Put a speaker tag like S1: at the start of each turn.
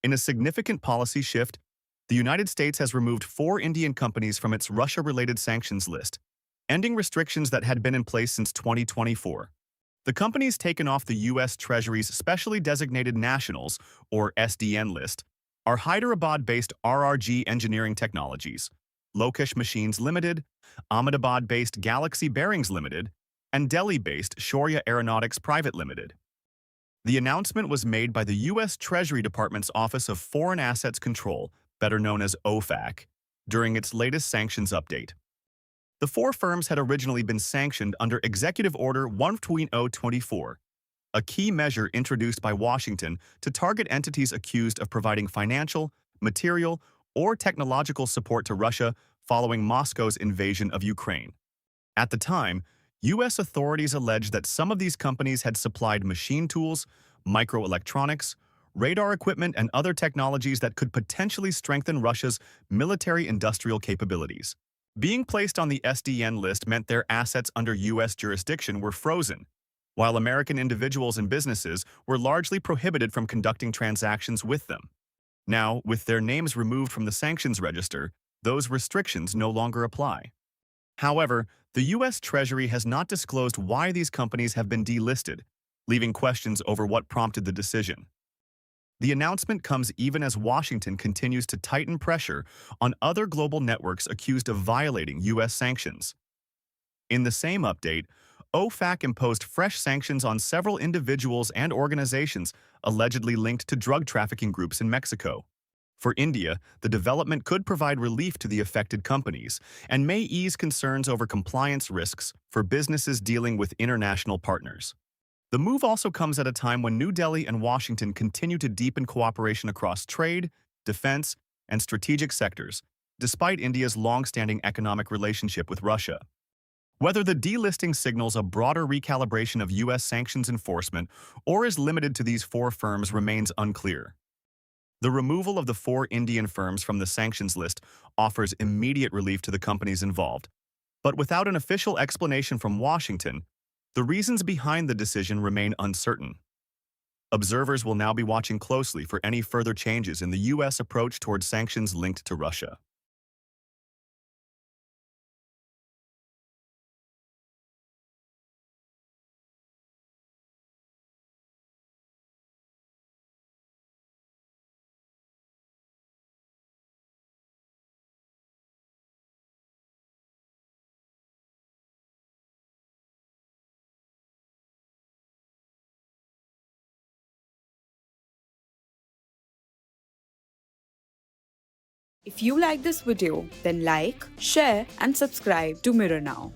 S1: In a significant policy shift, the United States has removed 4 Indian companies from its Russia-related sanctions list, ending restrictions that had been in place since 2024. The companies taken off the US Treasury's Specially Designated Nationals, or SDN list, are Hyderabad-based RRG Engineering Technologies, Lokesh Machines Limited, Ahmedabad-based Galaxy Bearings Limited, and Delhi-based Shaurya Aeronautics Private Limited. The announcement was made by the US Treasury Department's Office of Foreign Assets Control, better known as OFAC, during its latest sanctions update. The 4 firms had originally been sanctioned under Executive Order 1/2024, a key measure introduced by Washington to target entities accused of providing financial, material, or technological support to Russia following Moscow's invasion of Ukraine. At the time, U.S. authorities alleged that some of these companies had supplied machine tools, microelectronics, radar equipment, and other technologies that could potentially strengthen Russia's military-industrial capabilities. Being placed on the SDN list meant their assets under U.S. jurisdiction were frozen, while American individuals and businesses were largely prohibited from conducting transactions with them. Now, with their names removed from the sanctions register, those restrictions no longer apply. However, the U.S. Treasury has not disclosed why these companies have been delisted, leaving questions over what prompted the decision. The announcement comes even as Washington continues to tighten pressure on other global networks accused of violating U.S. sanctions. In the same update, OFAC imposed fresh sanctions on several individuals and organizations allegedly linked to drug trafficking groups in Mexico. For India, the development could provide relief to the affected companies and may ease concerns over compliance risks for businesses dealing with international partners. The move also comes at a time when New Delhi and Washington continue to deepen cooperation across trade, defense, and strategic sectors, despite India's long-standing economic relationship with Russia. Whether the delisting signals a broader recalibration of U.S. sanctions enforcement or is limited to these 4 firms remains unclear. The removal of the 4 Indian firms from the sanctions list offers immediate relief to the companies involved, but without an official explanation from Washington, the reasons behind the decision remain uncertain. Observers will now be watching closely for any further changes in the U.S. approach towards sanctions linked to Russia.
S2: If you like this video, then like, share and subscribe to Mirror Now.